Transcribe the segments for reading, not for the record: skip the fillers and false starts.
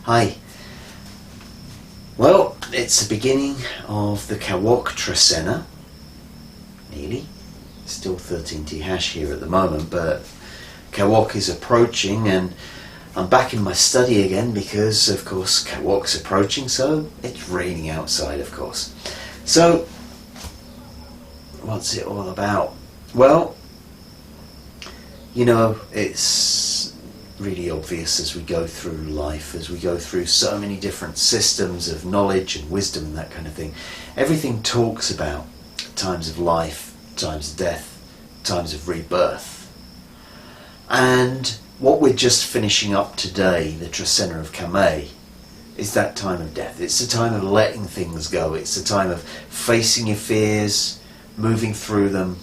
Hi. Well, it's the beginning of the Kawok Trecena. Nearly. Still 13T hash here at the moment, but Kawok is approaching, and I'm back in my study again because, of course, Kawok's approaching, so it's raining outside, of course. So, what's it all about? Well, you know, it's really obvious as we go through life, as we go through so many different systems of knowledge and wisdom and that kind of thing. Everything talks about times of life, times of death, times of rebirth. And what we're just finishing up today, the Trecena of Kame, is that time of death. It's the time of letting things go. It's the time of facing your fears, moving through them,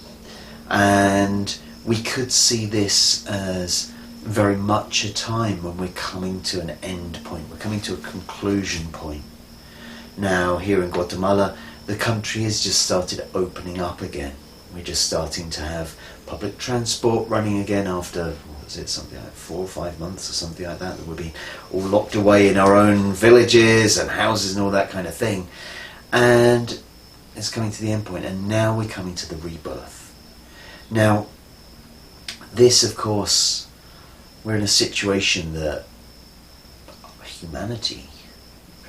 and we could see this as very much a time when we're coming to an end point. We're coming to a conclusion point. Now, here in Guatemala, the country has just started opening up again. We're just starting to have public transport running again after, what was it, something like 4 or 5 months or something like that we've been all locked away in our own villages and houses and all that kind of thing. And it's coming to the end point, and now we're coming to the rebirth. Now, this, of course, we're in a situation that humanity,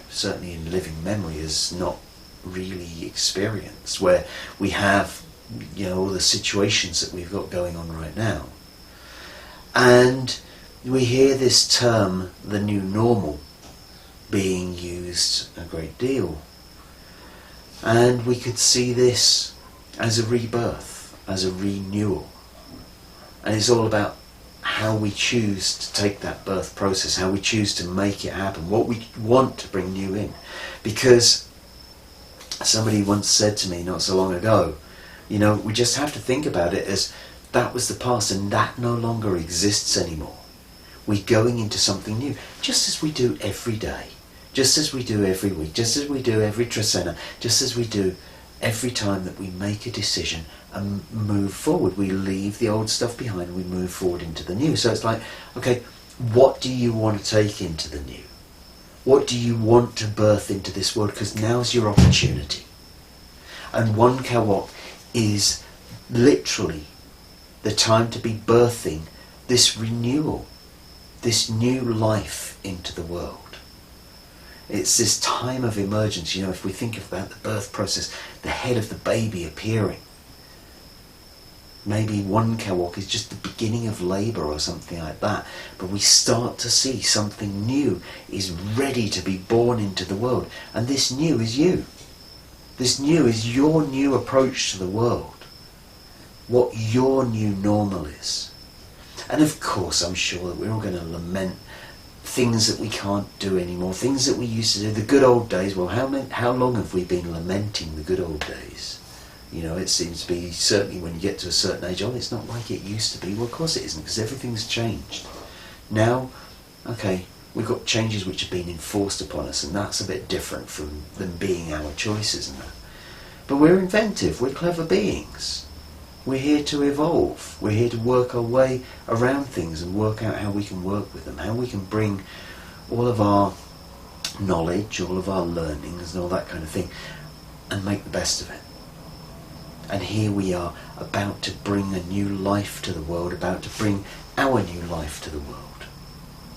certainly in living memory, has not really experienced, where we have, you know, all the situations that we've got going on right now. And we hear this term, the new normal, being used a great deal. And we could see this as a rebirth, as a renewal. And it's all about how we choose to take that birth process, how we choose to make it happen, what we want to bring new in. Because somebody once said to me not so long ago, you know, we just have to think about it as that was the past and that no longer exists anymore. We're going into something new, just as we do every day, just as we do every week, just as we do every Trecena, just as we do every time that we make a decision and move forward. We leave the old stuff behind and we move forward into the new. So it's like, okay, what do you want to take into the new? What do you want to birth into this world? Because now's your opportunity. And one Kawok is literally the time to be birthing this renewal, this new life into the world. It's this time of emergence. You know, if we think about the birth process, the head of the baby appearing. Maybe one Kawok is just the beginning of labour or something like that. But we start to see something new is ready to be born into the world. And this new is you. This new is your new approach to the world. What your new normal is. And of course, I'm sure that we're all going to lament things that we can't do anymore, things that we used to do, the good old days. Well, how long have we been lamenting the good old days? You know, it seems to be, certainly when you get to a certain age, oh, it's not like it used to be. Well, of course it isn't, because everything's changed. Now, okay, we've got changes which have been enforced upon us, and that's a bit different from them being our choices and that. But we're inventive, we're clever beings. We're here to evolve. We're here to work our way around things and work out how we can work with them, how we can bring all of our knowledge, all of our learnings and all that kind of thing, and make the best of it. And here we are, about to bring a new life to the world, about to bring our new life to the world.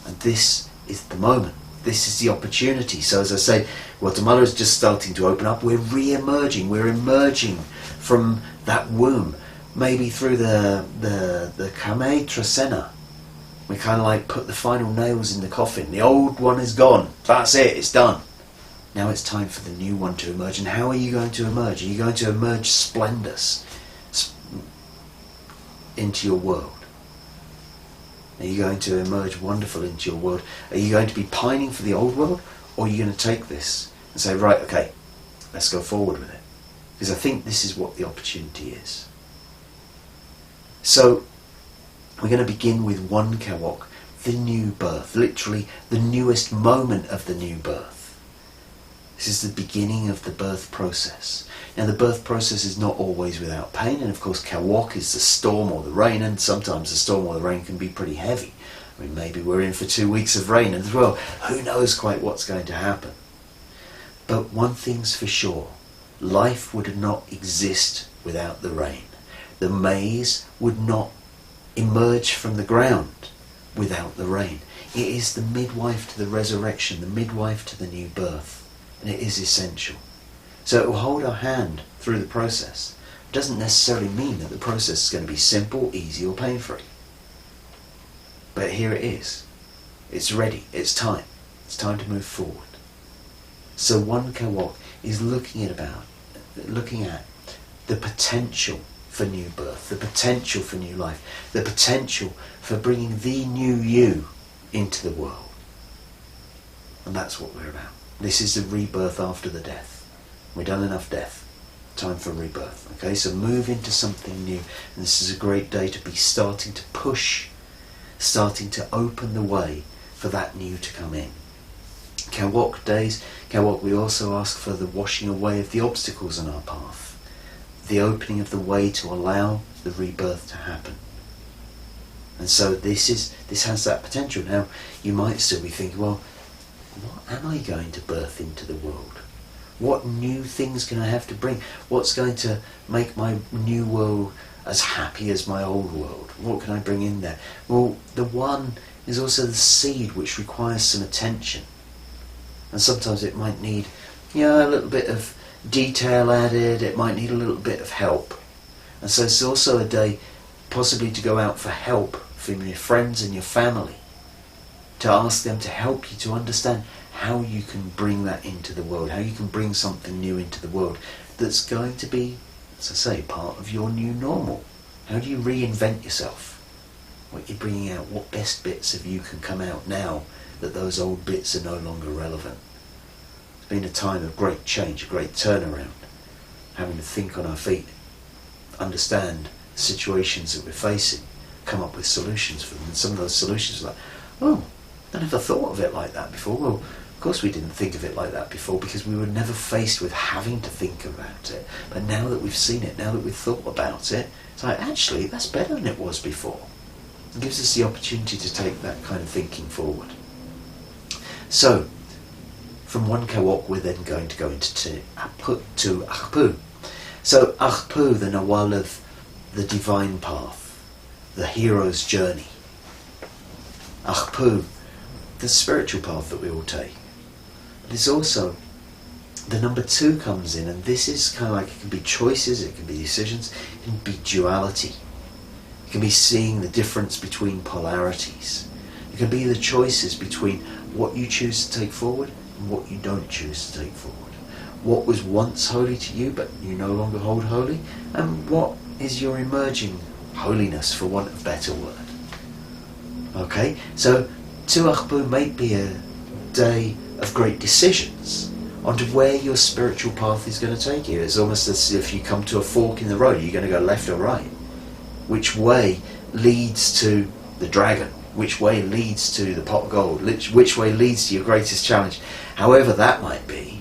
And this is the moment. This is the opportunity. So as I say, Guatemala is just starting to open up. We're re-emerging. We're emerging from that womb. Maybe through the Kame Trecena. We kind of like put the final nails in the coffin. The old one is gone. That's it. It's done. Now it's time for the new one to emerge. And how are you going to emerge? Are you going to emerge splendorous into your world? Are you going to emerge wonderful into your world? Are you going to be pining for the old world? Or are you going to take this and say, right, okay, let's go forward with it? Because I think this is what the opportunity is. So, we're going to begin with one Kawok, the new birth, literally the newest moment of the new birth. This is the beginning of the birth process. Now the birth process is not always without pain, and of course Kawok is the storm or the rain, and sometimes the storm or the rain can be pretty heavy. I mean, maybe we're in for 2 weeks of rain as well. Who knows quite what's going to happen? But one thing's for sure, life would not exist without the rain. The maize would not emerge from the ground without the rain. It is the midwife to the resurrection, the midwife to the new birth, and it is essential. So it will hold our hand through the process. It doesn't necessarily mean that the process is going to be simple, easy or pain-free. But here it is. It's ready. It's time. It's time to move forward. So 1 Kawok is looking at the potential for new birth, the potential for new life, the potential for bringing the new you into the world. And that's what we're about. This is the rebirth after the death. We've done enough death. Time for rebirth. Okay, so move into something new. And this is a great day to be starting to push, starting to open the way for that new to come in. Kawok days, Kawok, we also ask for the washing away of the obstacles on our path, the opening of the way to allow the rebirth to happen. And so this has that potential. Now, you might still be thinking, well, what am I going to birth into the world? What new things can I have to bring? What's going to make my new world as happy as my old world? What can I bring in there? Well, the one is also the seed, which requires some attention. And sometimes it might need, a little bit of detail added, it might need a little bit of help. And so it's also a day possibly to go out for help from your friends and your family, to ask them to help you to understand how you can bring that into the world, how you can bring something new into the world that's going to be, as I say, part of your new normal. How do you reinvent yourself? What you're bringing out, what best bits of you can come out now that those old bits are no longer relevant. It's been a time of great change, a great turnaround, having to think on our feet, understand the situations that we're facing, come up with solutions for them. And some of those solutions are like, oh, I never thought of it like that before. Well, of course we didn't think of it like that before, because we were never faced with having to think about it. But now that we've seen it, now that we've thought about it, it's like, actually, that's better than it was before. It gives us the opportunity to take that kind of thinking forward. So, from 1 Kawok, we're then going to go into Ajpu. So, Ajpu, the Nawal of the divine path, the hero's journey. Ajpu, the spiritual path that we all take. But it's also, the number 2 comes in, and this is kind of like, it can be choices, it can be decisions, it can be duality. It can be seeing the difference between polarities. It can be the choices between what you choose to take forward and what you don't choose to take forward. What was once holy to you but you no longer hold holy, and what is your emerging holiness, for want of a better word. Okay, so to Ajpu may be a day of great decisions onto where your spiritual path is going to take you. It's almost as if you come to a fork in the road. Are you going to go left or right? Which way leads to the dragon? Which way leads to the pot of gold? Which way leads to your greatest challenge? However that might be.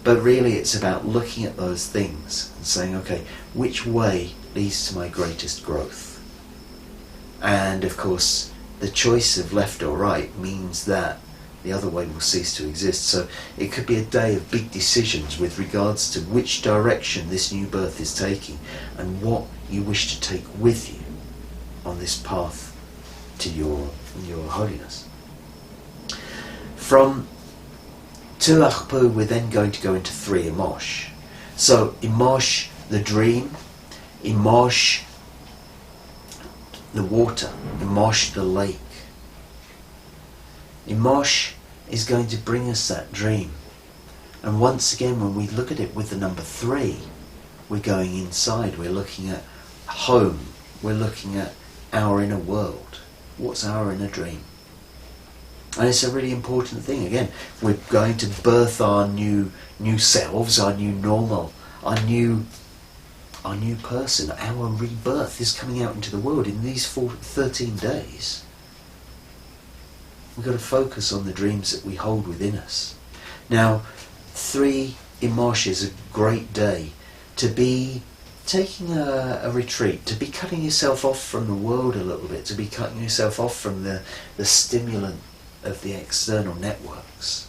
But really it's about looking at those things and saying, okay, which way leads to my greatest growth? And of course, the choice of left or right means that the other way will cease to exist. So it could be a day of big decisions with regards to which direction this new birth is taking and what you wish to take with you on this path to your holiness. From to Ajpu, we're then going to go into 3 Imox. So Imox, the dream, Imox, the water, Imox, the lake. Imox is going to bring us that dream. And once again, when we look at it with the number 3, we're going inside, we're looking at home, we're looking at our inner world. What's our inner dream? And it's a really important thing. Again, we're going to birth our new selves, our new normal, our new person. Our rebirth is coming out into the world in these 13 days. We've got to focus on the dreams that we hold within us. Now, 3 Imox is a great day to be taking a retreat, to be cutting yourself off from the world a little bit, to be cutting yourself off from the stimulant of the external networks,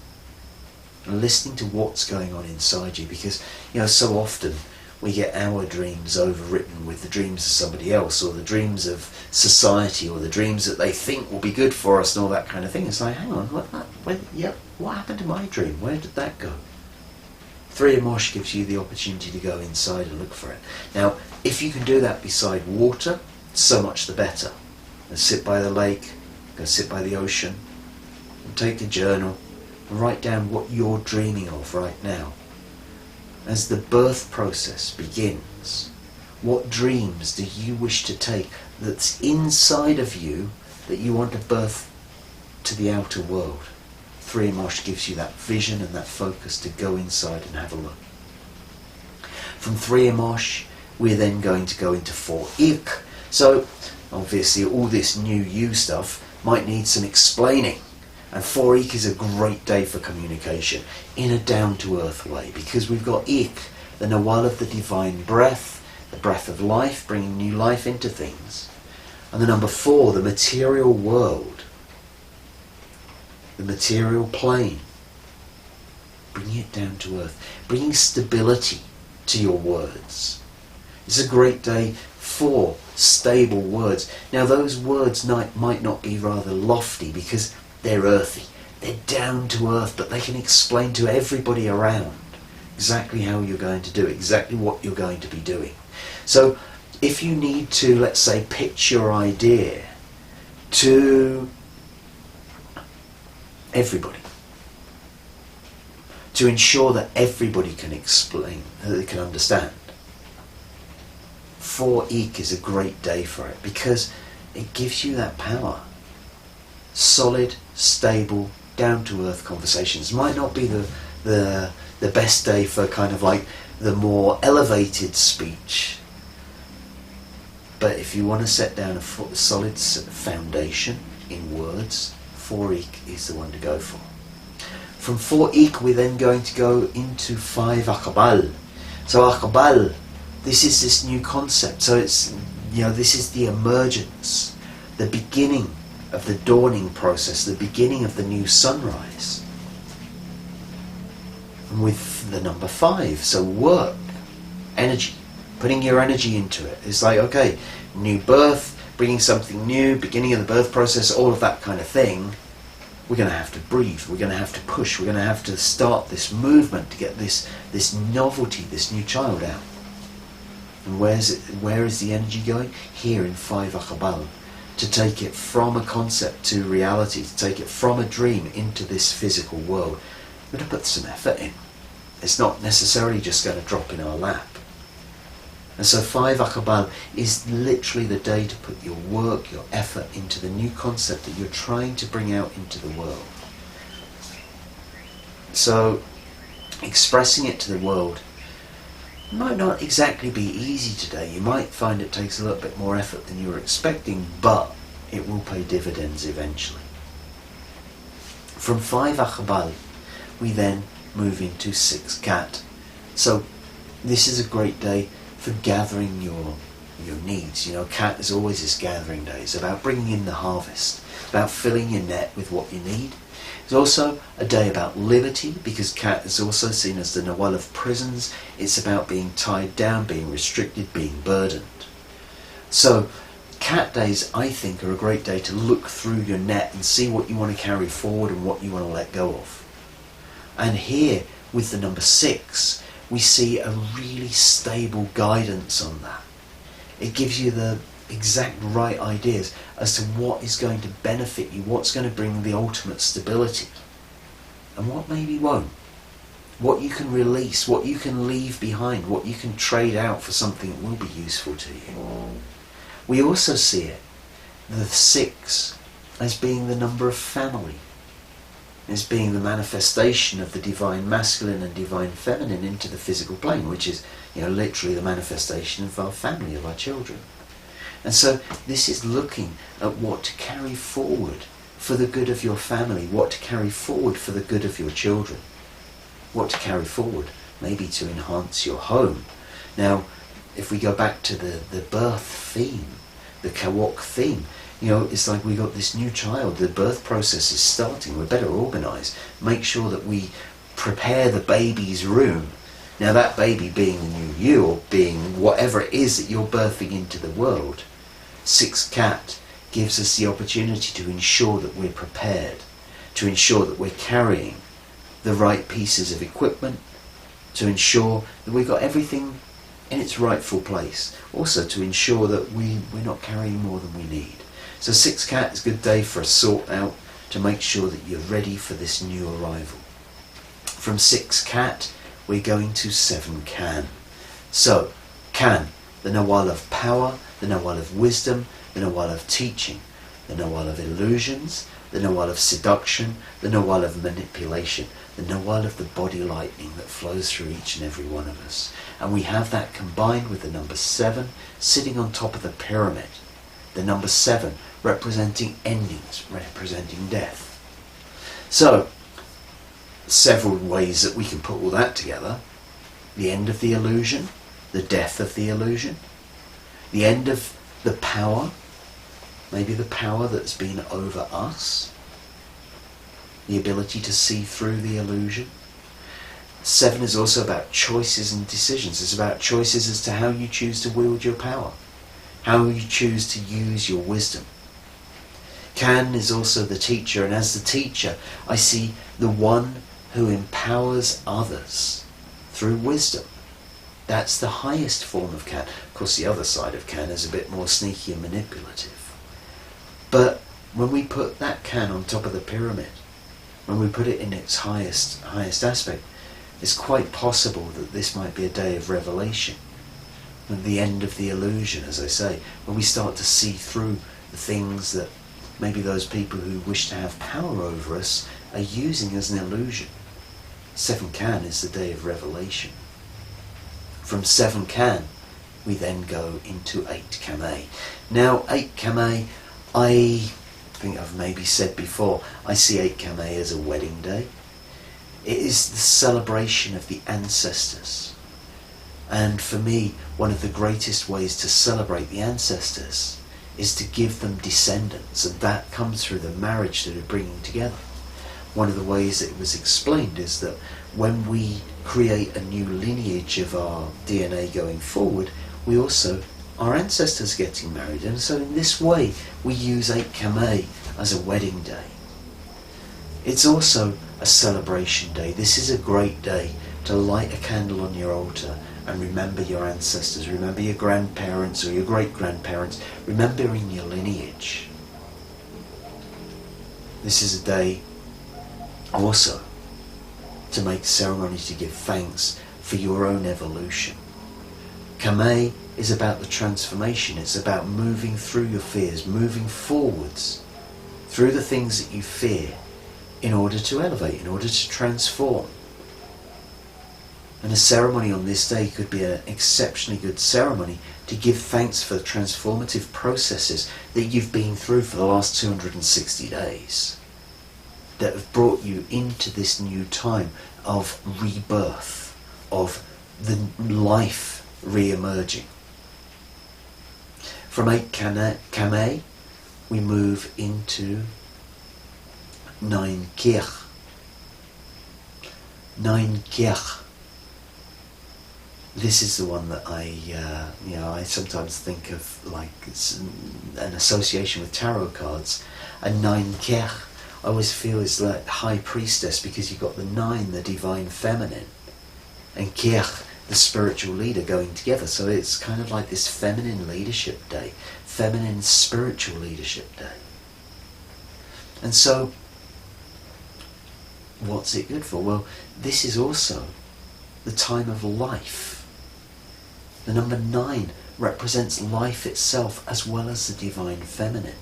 and listening to what's going on inside you, because so often we get our dreams overwritten with the dreams of somebody else, or the dreams of society, or the dreams that they think will be good for us and all that kind of thing. It's like, hang on, what happened to my dream? Where did that go? Three Imox gives you the opportunity to go inside and look for it. Now, if you can do that beside water, so much the better. Go sit by the lake, go sit by the ocean, and take a journal, and write down what you're dreaming of right now. As the birth process begins, what dreams do you wish to take that's inside of you that you want to birth to the outer world? Three Imox gives you that vision and that focus to go inside and have a look. From Three Imox, we're then going to go into 4 Ik. So, obviously, all this new you stuff might need some explaining. And 4 Ik is a great day for communication in a down-to-earth way, because we've got Ik, the Nawal of the divine breath, the breath of life, bringing new life into things. And the number 4, the material world, the material plane, bringing it down to earth, bringing stability to your words. It's a great day for stable words. Now those words might not be rather lofty because they're earthy, they're down to earth, but they can explain to everybody around exactly how you're going to do it, exactly what you're going to be doing. So if you need to, let's say, pitch your idea to everybody, to ensure that everybody can explain, that they can understand, 4 Ik is a great day for it, because it gives you that power. Solid, stable, down-to-earth conversations. Might not be the best day for kind of like the more elevated speech, but if you want to set down a solid foundation in words, 4 Ik is the one to go for. From 4 Ik, we're then going to go into 5 Aq'ab'al. So Aq'ab'al, this is this new concept. So it's, this is the emergence, the beginning of the dawning process, the beginning of the new sunrise. And with the number 5, so work, energy, putting your energy into it. It's like, okay, new birth, bringing something new, beginning of the birth process, all of that kind of thing. We're going to have to breathe, we're going to have to push, we're going to have to start this movement to get this novelty, this new child out. And where is the energy going? Here in 5 Aq'ab'al. To take it from a concept to reality, to take it from a dream into this physical world. We're going to put some effort in. It's not necessarily just going to drop in our lap. And so 5 Aq'ab'al is literally the day to put your work, your effort into the new concept that you're trying to bring out into the world. So expressing it to the world might not exactly be easy today. You might find it takes a little bit more effort than you were expecting, but it will pay dividends eventually. From 5 Aq'ab'al, we then move into 6 Kat. So this is a great day for gathering your needs. Kat is always this gathering day. It's about bringing in the harvest. It's about filling your net with what you need. It's also a day about liberty, because Kat is also seen as the Nawal of prisons. It's about being tied down, being restricted, being burdened. So Kat days, I think, are a great day to look through your net and see what you want to carry forward and what you want to let go of. And here, with the number 6, we see a really stable guidance on that. It gives you the exact right ideas as to what is going to benefit you, what's going to bring the ultimate stability, and what maybe won't. What you can release, what you can leave behind, what you can trade out for something that will be useful to you. We also see it, the 6, as being the number of family, as being the manifestation of the divine masculine and divine feminine into the physical plane, which is, literally the manifestation of our family, of our children. And so this is looking at what to carry forward for the good of your family, what to carry forward for the good of your children, what to carry forward maybe to enhance your home. Now, if we go back to the birth theme, the Kawok theme, you know, it's like we got this new child, the birth process is starting, we're better organised, make sure that we prepare the baby's room. Now that baby being the new you, or being whatever it is that you're birthing into the world, 6 Cat gives us the opportunity to ensure that we're prepared, to ensure that we're carrying the right pieces of equipment, to ensure that we've got everything in its rightful place. Also to ensure that we're not carrying more than we need. So 6 Cat is a good day for a sort out, to make sure that you're ready for this new arrival. From 6 Cat, we're going to 7 Can. So, Can, the Nawal of power, the Nawal of wisdom, the Nawal of teaching, the Nawal of illusions, the Nawal of seduction, the Nawal of manipulation, the Nawal of the body lightning that flows through each and every one of us. And we have that combined with the number 7 sitting on top of the pyramid. The number 7 representing endings, representing death. So, several ways that we can put all that together. The end of the illusion, the death of the illusion, the end of the power, maybe the power that's been over us, the ability to see through the illusion. 7 is also about choices and decisions. It's about choices as to how you choose to wield your power, how you choose to use your wisdom. Can is also the teacher, and as the teacher I see the one who empowers others through wisdom. That's the highest form of Can. Of course the other side of Can is a bit more sneaky and manipulative. But when we put that Can on top of the pyramid, when we put it in its highest aspect, it's quite possible that this might be a day of revelation. At the end of the illusion, as I say, when we start to see through the things that maybe those people who wish to have power over us are using as an illusion. 7 Can is the day of revelation. From 7 Can, we then go into 8 Kame. Now, 8 Kame, I think I've maybe said before, I see 8 Kame as a wedding day. It is the celebration of the ancestors. And for me, one of the greatest ways to celebrate the ancestors is to give them descendants, and that comes through the marriage that they're bringing together. One of the ways that it was explained is that when we create a new lineage of our DNA going forward, we also, our ancestors getting married, and so in this way we use 8 Kame as a wedding day. It's also a celebration day. This is a great day to light a candle on your altar and remember your ancestors, remember your grandparents or your great-grandparents, remembering your lineage. This is a day also to make ceremonies to give thanks for your own evolution. Kame is about the transformation. It's about moving through your fears, moving forwards through the things that you fear in order to elevate, in order to transform. And a ceremony on this day could be an exceptionally good ceremony to give thanks for the transformative processes that you've been through for the last 260 days that have brought you into this new time of rebirth, of the life re-emerging. From 8 Kame, we move into 9 Kirch. 9 Kirch. This is the one that I sometimes think of like it's an association with tarot cards. And 9 Kirch, I always feel is like high priestess, because you've got the 9, the divine feminine, and Kirch, the spiritual leader, going together. So it's kind of like this feminine leadership day, feminine spiritual leadership day. And so, what's it good for? Well, this is also the time of life. The number 9 represents life itself as well as the divine feminine.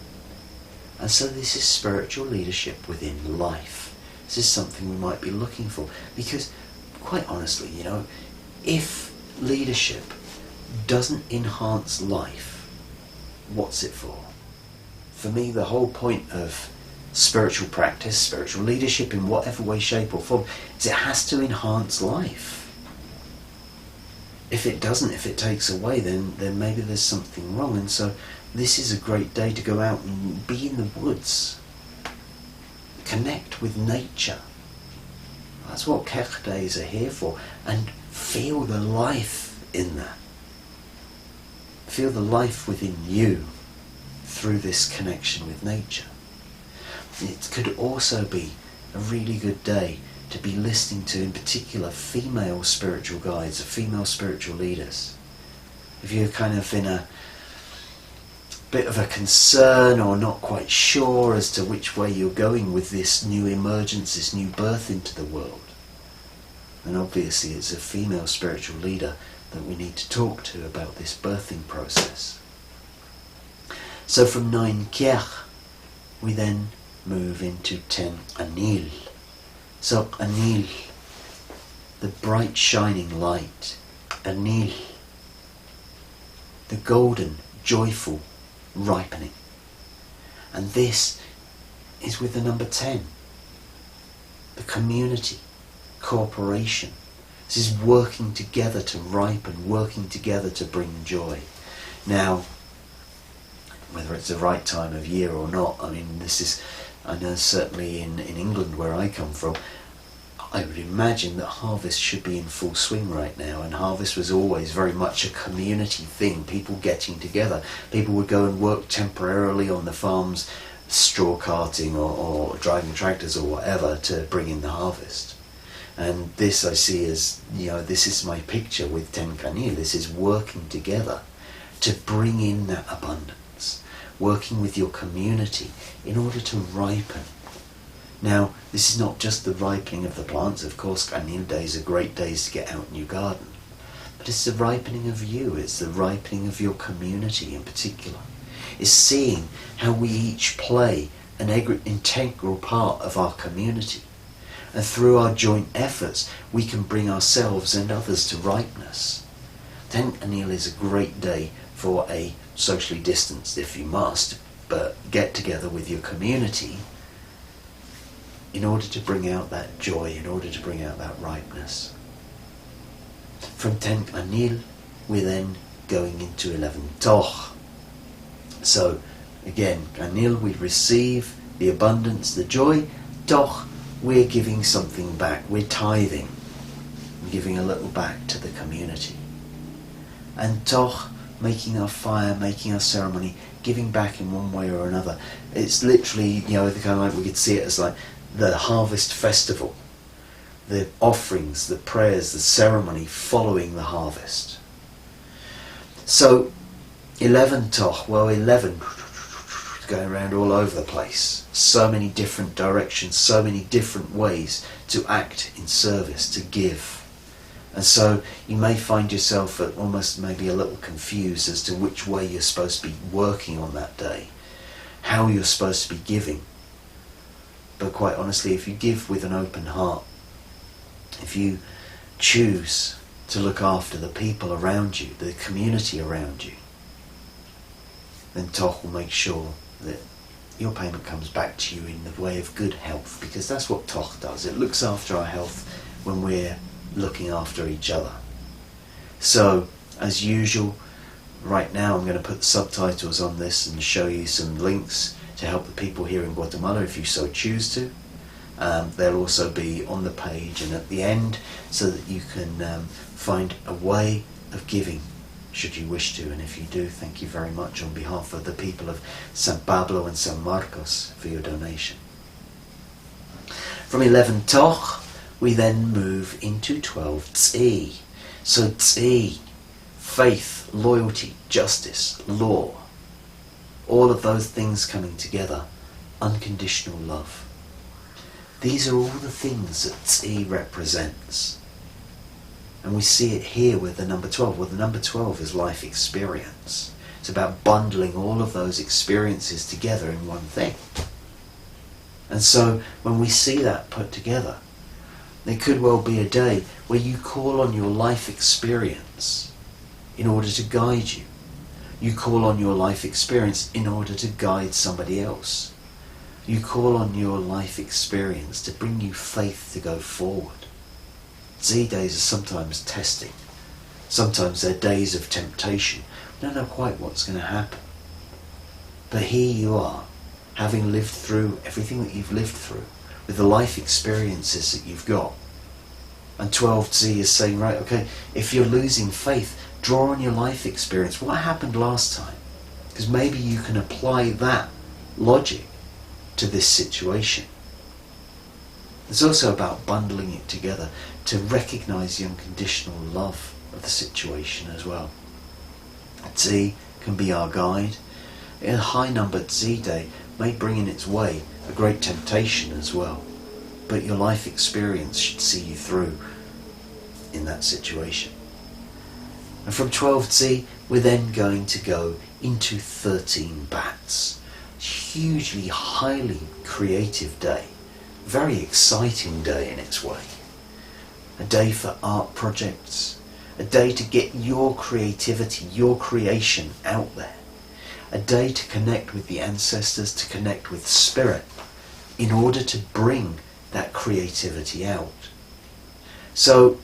And so this is spiritual leadership within life. This is something we might be looking for, because quite honestly, if leadership doesn't enhance life, what's it for? For me, the whole point of spiritual practice, spiritual leadership in whatever way, shape or form, is it has to enhance life. if it doesn't, if it takes away, then maybe there's something wrong. And so this is a great day to go out and be in the woods. Connect with nature. That's what Kech days are here for. And feel the life in that. Feel the life within you through this connection with nature. It could also be a really good day to be listening to, in particular, female spiritual guides, or female spiritual leaders. If you're kind of in a bit of a concern or not quite sure as to which way you're going with this new emergence, this new birth into the world, then obviously it's a female spiritual leader that we need to talk to about this birthing process. So from 9 Kiach, we then move into 10 Anil. So Anil, the bright shining light. Anil, the golden, joyful ripening. And this is with the number 10. The community, cooperation. This is working together to ripen, working together to bring joy. Now, whether it's the right time of year or not, I mean, this is, I know certainly in England where I come from, I would imagine that harvest should be in full swing right now, and harvest was always very much a community thing, people getting together. People would go and work temporarily on the farms, straw carting or driving tractors or whatever to bring in the harvest. And this I see as, this is my picture with Ten Kanil. This is working together to bring in that abundance, working with your community in order to ripen. Now, this is not just the ripening of the plants. Of course, Kanil days are great days to get out in your garden. But it's the ripening of you. It's the ripening of your community in particular. It's seeing how we each play an integral part of our community. And through our joint efforts, we can bring ourselves and others to ripeness. 10 Anil is a great day for a socially distanced, if you must, but get together with your community in order to bring out that joy, in order to bring out that ripeness. From 10 Anil, we're then going into 11 Toch. So, again, Anil, we receive the abundance, the joy. Toch, we're giving something back. We're tithing, giving a little back to the community. And Toch, making our fire, making our ceremony, giving back in one way or another. It's literally, the kind of like, we could see it as like the harvest festival, the offerings, the prayers, the ceremony following the harvest. So 11 Toch, well, 11 going around all over the place, so many different directions, so many different ways to act in service, to give. And so you may find yourself almost maybe a little confused as to which way you're supposed to be working on that day, how you're supposed to be giving. But quite honestly, if you give with an open heart, if you choose to look after the people around you, the community around you, then Toch will make sure that your payment comes back to you in the way of good health, because that's what Toch does. It looks after our health when we're looking after each other. So, as usual, right now I'm going to put subtitles on this and show you some links to help the people here in Guatemala if you so choose to. They'll also be on the page and at the end so that you can find a way of giving should you wish to. And if you do, thank you very much on behalf of the people of San Pablo and San Marcos for your donation. From 11 Toch, we then move into 12 Tz'i. So Tz'i, faith, loyalty, justice, law, all of those things coming together, unconditional love. These are all the things that Tz'i represents. And we see it here with the number 12. Well, the number 12 is life experience. It's about bundling all of those experiences together in one thing. And so when we see that put together, there could well be a day where you call on your life experience in order to guide you. You call on your life experience in order to guide somebody else. You call on your life experience to bring you faith to go forward. Tz'i days are sometimes testing. Sometimes they're days of temptation. We don't know quite what's going to happen. But here you are, having lived through everything that you've lived through, with the life experiences that you've got. And 12 Tz'i is saying, right, okay, if you're losing faith, draw on your life experience. What happened last time? Because maybe you can apply that logic to this situation. It's also about bundling it together to recognize the unconditional love of the situation as well. Tz'i can be our guide. A high-numbered Tz'i day may bring in its way a great temptation as well. But your life experience should see you through in that situation. And from 12 Tz'i, we're then going to go into 13 bats. Hugely, highly creative day. Very exciting day in its way. A day for art projects. A day to get your creativity, your creation out there. A day to connect with the ancestors, to connect with spirit, in order to bring that creativity out. So,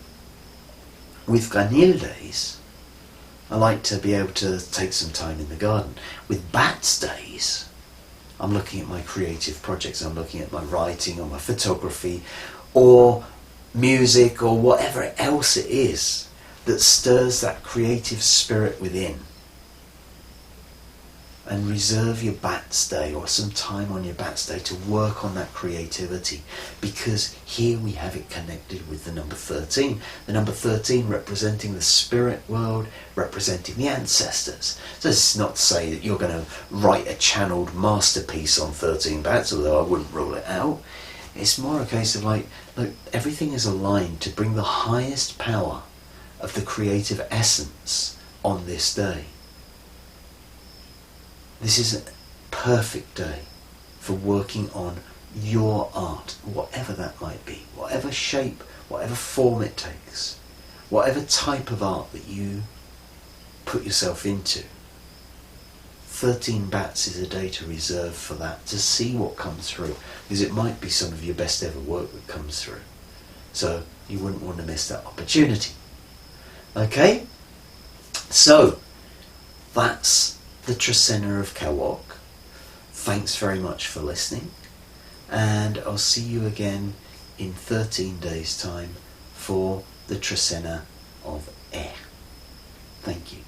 with Ganil days, I like to be able to take some time in the garden. With Bats days, I'm looking at my creative projects, I'm looking at my writing or my photography or music or whatever else it is that stirs that creative spirit within. And reserve your Bats day or some time on your Bats day to work on that creativity, because here we have it connected with the number 13. The number 13 representing the spirit world, representing the ancestors. So this is not to say that you're going to write a channeled masterpiece on 13 Bats, although I wouldn't rule it out. It's more a case of like, look, everything is aligned to bring the highest power of the creative essence on this day. This is a perfect day for working on your art, whatever that might be, whatever shape, whatever form it takes, whatever type of art that you put yourself into. 13 Bats is a day to reserve for that, to see what comes through, because it might be some of your best ever work that comes through. So you wouldn't want to miss that opportunity. Okay? So, that's the Trecena of Kawok. Thanks very much for listening, and I'll see you again in 13 days' time for the Trecena of Air. Thank you.